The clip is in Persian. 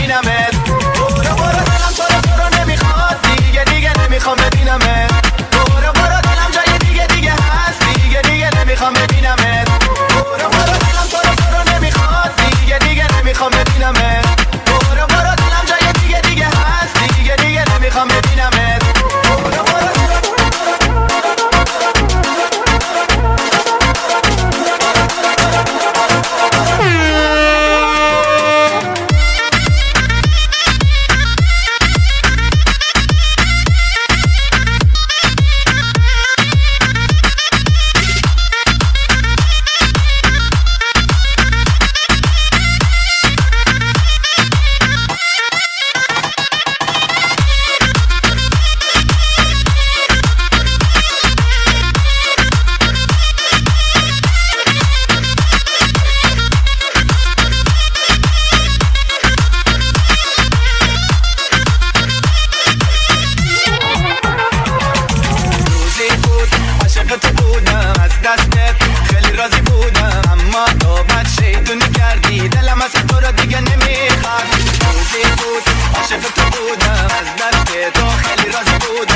ببینمت. برو برو دلم تو رو نمیخواد، دیگه نمیخوام ببینمت. برو برو دلم جای دیگه هست، دیگه نمیخوام ببینمت. برو برو دلم تو رو نمیخواد، دیگه نمیخوام ببینمت. برو برو دلم جای دیگه هست، دیگه نمیخوام ببینمت. برو برو تو بودم، از دستت خیلی راضی بودم، اما تو بد شیطونی کردی، دلم از تو رو دیگه نمیخواد. روزی بود عاشق تو بودم، از دست تو خیلی راضی بودم.